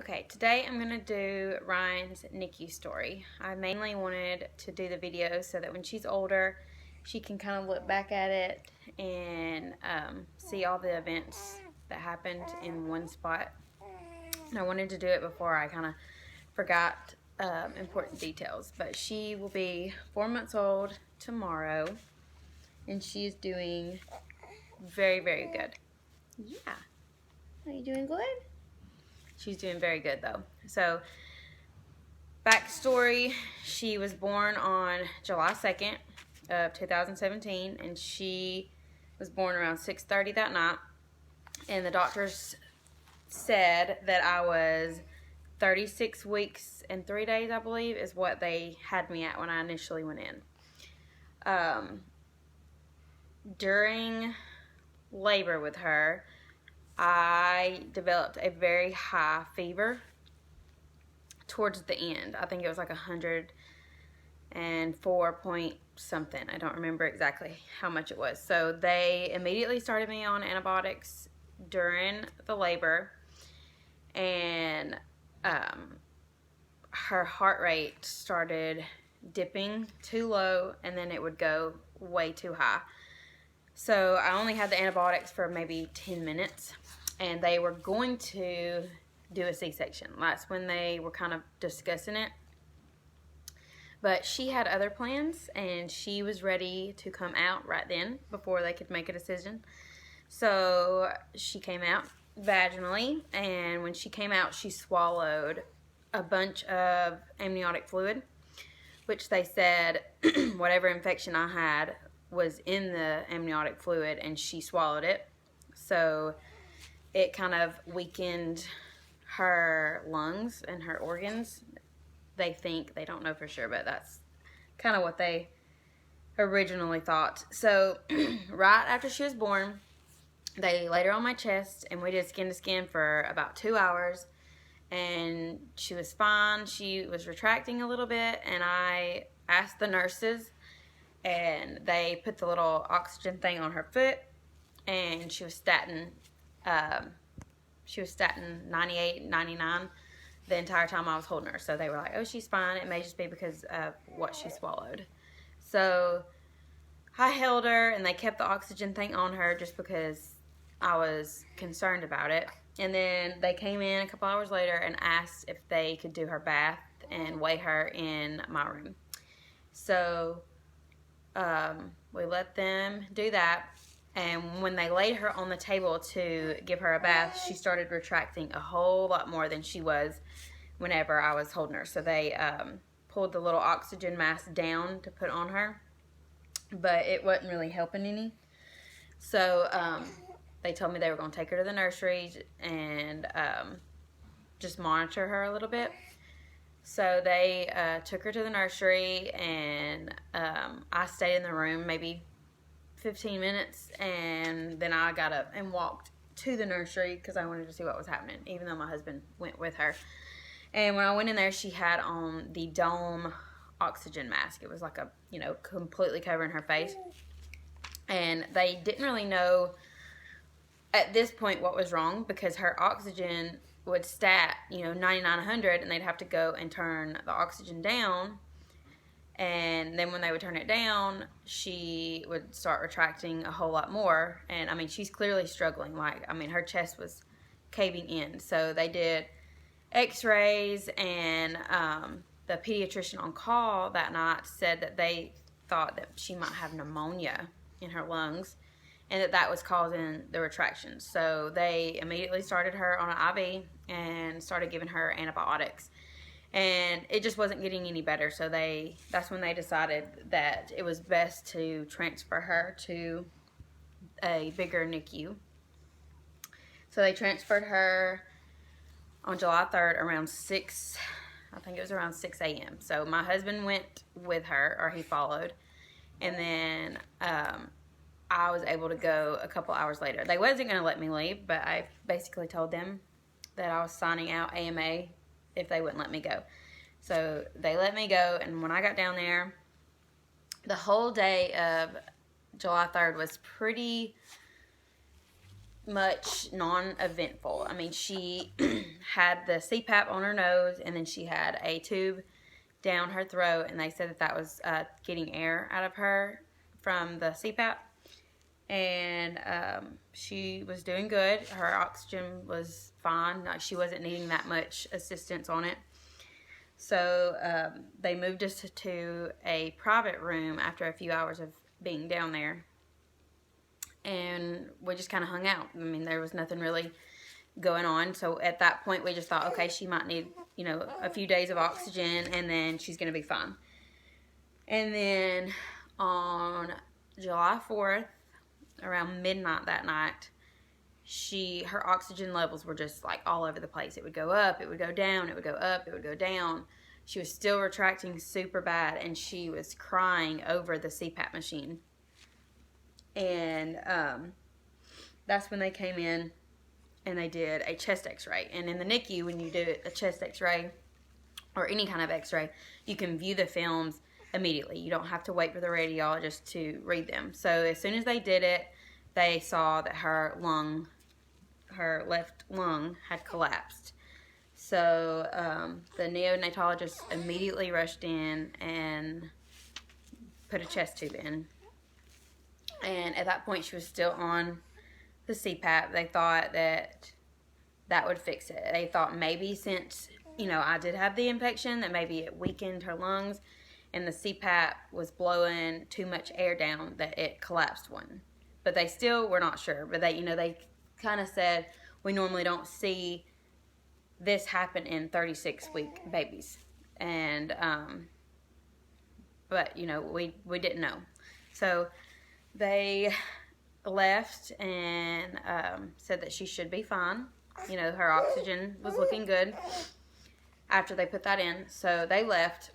Okay, today I'm going to do Ryan's Nicu story. I mainly wanted to do the video so that when she's older, she can kind of look back at it and see all the events that happened in one spot. And I wanted to do it before I kind of forgot important details. But she will be 4 months old tomorrow, and she's doing very, very good. Yeah. Are you doing good? She's doing very good though. So, backstory, she was born on July 2nd of 2017, and she was born around 6:30 that night. And the doctors said that I was 36 weeks and 3 days, I believe, is what they had me at when I initially went in. During labor with her, I developed a very high fever towards the end. I think it was like 104 point something. I don't remember exactly how much it was. So they immediately started me on antibiotics during the labor, and her heart rate started dipping too low, and then it would go way too high. So I only had the antibiotics for maybe 10 minutes, and they were going to do a C-section. That's when they were kind of discussing it. But she had other plans, and she was ready to come out right then before they could make a decision. So she came out vaginally, and when she came out, she swallowed a bunch of amniotic fluid, which they said whatever infection I had was in the amniotic fluid, and she swallowed it. So it kind of weakened her lungs and her organs. They think, they don't know for sure, but that's kind of what they originally thought. So right after she was born, they laid her on my chest, and we did skin to skin for about 2 hours, and she was fine. She was retracting a little bit, and I asked the nurses, and they put the little oxygen thing on her foot, and she was statin 98, 99 the entire time I was holding her. So they were like, oh, she's fine. It may just be because of what she swallowed. So I held her, and they kept the oxygen thing on her just because I was concerned about it. And then they came in a couple hours later and asked if they could do her bath and weigh her in my room. So we let them do that. And when they laid her on the table to give her a bath, she started retracting a whole lot more than she was whenever I was holding her. So they pulled the little oxygen mask down to put on her, but it wasn't really helping any. So they told me they were going to take her to the nursery and just monitor her a little bit. So they took her to the nursery, and I stayed in the room maybe 15 minutes, and then I got up and walked to the nursery because I wanted to see what was happening, even though my husband went with her. And when I went in there, she had on the dome oxygen mask. It was like a, completely covering her face. And they didn't really know at this point what was wrong, because her oxygen would stat, 99, 100, and they'd have to go and turn the oxygen down. And then when they would turn it down, she would start retracting a whole lot more. And, she's clearly struggling. Her chest was caving in. So they did x-rays, and the pediatrician on call that night said that they thought that she might have pneumonia in her lungs, and that was causing the retractions. So they immediately started her on an IV and started giving her antibiotics. And it just wasn't getting any better. So that's when they decided that it was best to transfer her to a bigger NICU. So they transferred her on July 3rd around 6, I think it was around 6 a.m. So my husband went with her, or he followed. And then I was able to go a couple hours later. They wasn't going to let me leave, but I basically told them that I was signing out AMA if they wouldn't let me go. So they let me go, and when I got down there, the whole day of July 3rd was pretty much non-eventful. I mean, she had the CPAP on her nose, and then she had a tube down her throat, and they said that that was getting air out of her from the CPAP. And she was doing good. Her oxygen was fine. She wasn't needing that much assistance on it. So they moved us to a private room after a few hours of being down there. And we just kind of hung out. I mean, there was nothing really going on. So at that point, we just thought, okay, she might need, a few days of oxygen, and then she's going to be fine. And then on July 4th, around midnight that night, her oxygen levels were just like all over the place. It would go up, it would go down, it would go up, it would go down. She was still retracting super bad, and she was crying over the CPAP machine. And that's when they came in and they did a chest x-ray. And in the NICU, when you do a chest x-ray or any kind of x-ray, you can view the films immediately. You don't have to wait for the radiologist to read them. So as soon as they did it, they saw that her left lung had collapsed. So the neonatologist immediately rushed in and put a chest tube in. And at that point, she was still on the CPAP. They thought that would fix it. They thought maybe since, I did have the infection, that maybe it weakened her lungs, and the CPAP was blowing too much air down, that it collapsed one. But they still were not sure. But they kind of said, we normally don't see this happen in 36-week babies. And, but, we didn't know. So they left and said that she should be fine. Her oxygen was looking good after they put that in. So they left,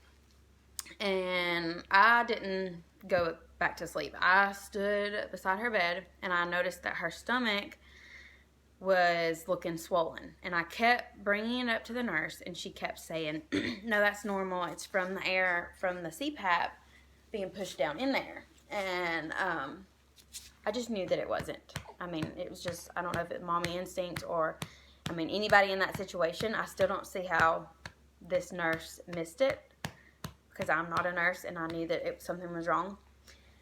and I didn't go back to sleep. I stood beside her bed, and I noticed that her stomach was looking swollen. And I kept bringing it up to the nurse, and she kept saying, no, that's normal. It's from the air from the CPAP being pushed down in there. And I just knew that it wasn't. I mean, it was just, I don't know if it's mommy instinct or, anybody in that situation. I still don't see how this nurse missed it, because I'm not a nurse, and I knew that something was wrong.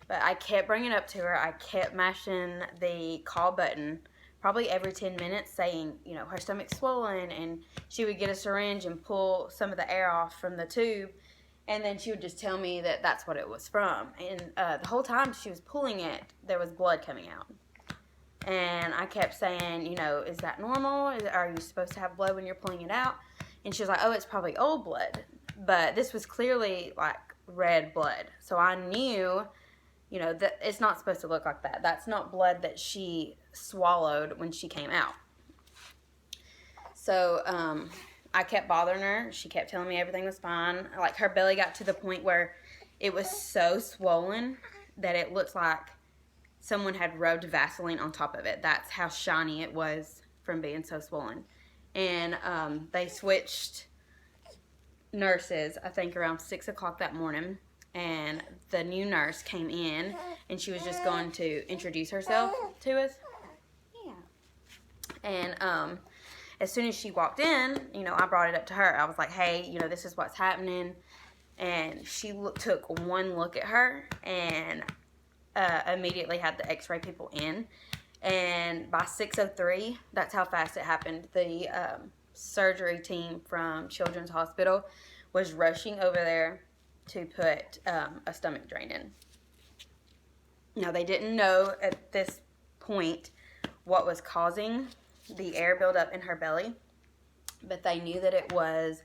But I kept bringing it up to her. I kept mashing the call button probably every 10 minutes, saying, her stomach's swollen, and she would get a syringe and pull some of the air off from the tube. And then she would just tell me that that's what it was from. And the whole time she was pulling it, there was blood coming out. And I kept saying, is that normal? Are you supposed to have blood when you're pulling it out? And she was like, oh, it's probably old blood. But this was clearly like red blood. So I knew, that it's not supposed to look like that. That's not blood that she swallowed when she came out. So, I kept bothering her. She kept telling me everything was fine. Like, her belly got to the point where it was so swollen that it looked like someone had rubbed Vaseline on top of it. That's how shiny it was from being so swollen. And they switched nurses, I think, around 6 o'clock that morning. And the new nurse came in, and she was just going to introduce herself to us. Yeah. And as soon as she walked in, I brought it up to her. I was like, hey, this is what's happening. And she took one look at her and immediately had the x-ray people in. And by 6:03, that's how fast it happened. The surgery team from Children's Hospital was rushing over there to put a stomach drain in. Now, they didn't know at this point what was causing the air buildup in her belly, but they knew that it was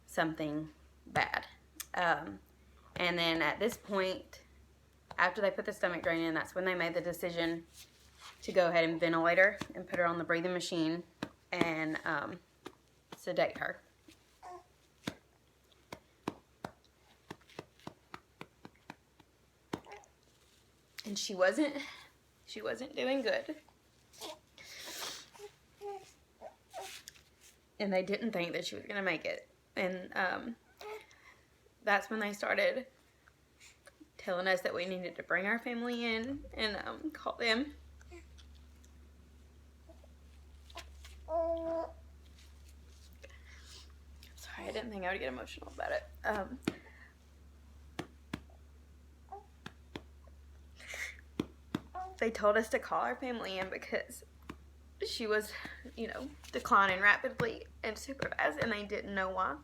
something bad. And then at this point, after they put the stomach drain in, that's when they made the decision to go ahead and ventilate her and put her on the breathing machine and sedate her. And she wasn't doing good. And they didn't think that she was going to make it. And that's when they started telling us that we needed to bring our family in and call them. Sorry, I didn't think I would get emotional about it. They told us to call our family in because she was, declining rapidly and super fast, and they didn't know why.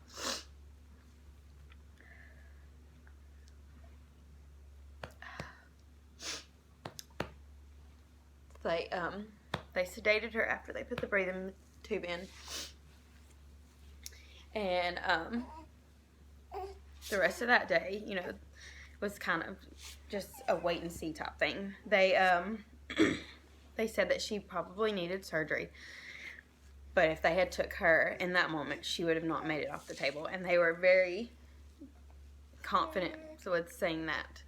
They sedated her after they put the breathing tube in, and the rest of that day, was kind of just a wait and see type thing. They they said that she probably needed surgery, but if they had took her in that moment, she would have not made it off the table, and they were very confident with saying that.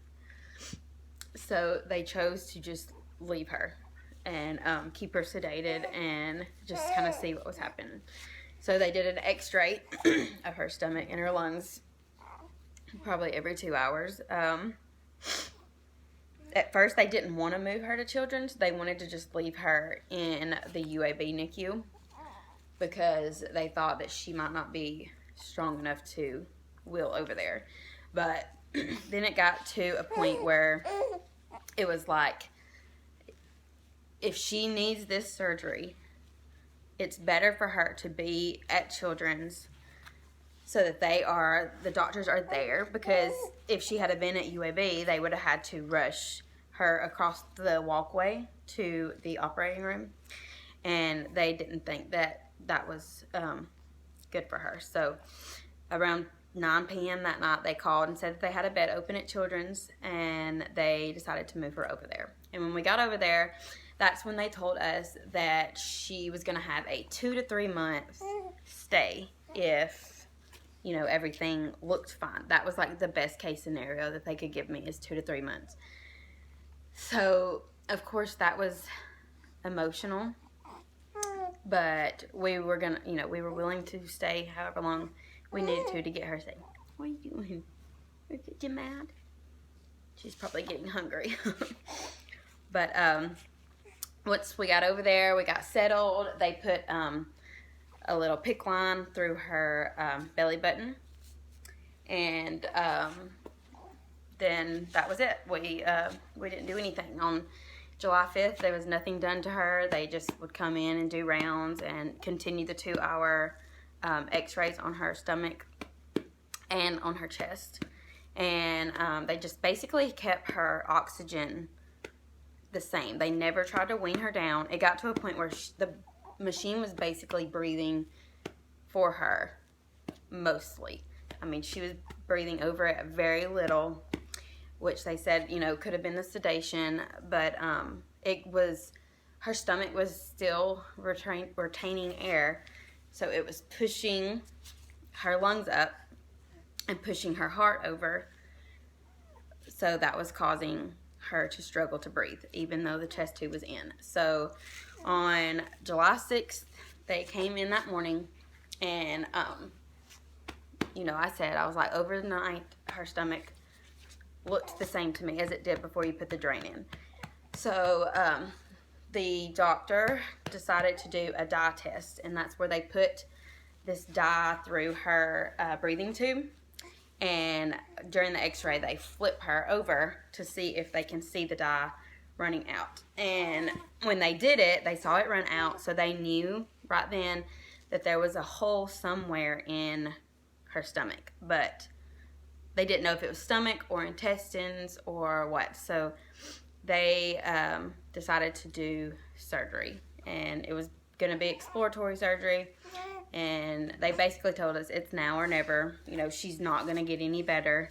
So they chose to just leave her and keep her sedated and just kind of see what was happening. So they did an x-ray of her stomach and her lungs probably every 2 hours. At first they didn't want to move her to Children's. They wanted to just leave her in the UAB NICU because they thought that she might not be strong enough to wheel over there. But then it got to a point where it was like, if she needs this surgery, it's better for her to be at Children's so that the doctors are there, because if she had been at UAB, they would have had to rush her across the walkway to the operating room, and they didn't think that was good for her. So around 9 p.m. that night, they called and said that they had a bed open at Children's, and they decided to move her over there. And when we got over there, that's when they told us that she was going to have a 2 to 3 month stay if, everything looked fine. That was like the best case scenario that they could give me, is 2 to 3 months. So, of course, that was emotional, but we were going to, we were willing to stay however long we needed to get her safe. What are you doing? Are you mad? She's probably getting hungry. But, once we got over there, we got settled. They put a little PICC line through her belly button, and then that was it. We didn't do anything. On July 5th, there was nothing done to her. They just would come in and do rounds and continue the 2-hour x-rays on her stomach and on her chest. And they just basically kept her oxygen the same. They never tried to wean her down. It got to a point where the machine was basically breathing for her mostly. I mean, she was breathing over it very little, which they said, could have been the sedation, but her stomach was still retaining air, so it was pushing her lungs up and pushing her heart over, so that was causing her to struggle to breathe, even though the chest tube was in. So on July 6th, they came in that morning, and I was like, over the night, her stomach looked the same to me as it did before you put the drain in. So the doctor decided to do a dye test, and that's where they put this dye through her breathing tube. And during the x-ray, they flip her over to see if they can see the dye running out. And when they did it, they saw it run out, so they knew right then that there was a hole somewhere in her stomach. But they didn't know if it was stomach or intestines or what. So they decided to do surgery. And it was going to be exploratory surgery. And they basically told us it's now or never. She's not going to get any better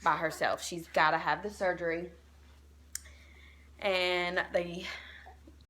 by herself. She's got to have the surgery. And they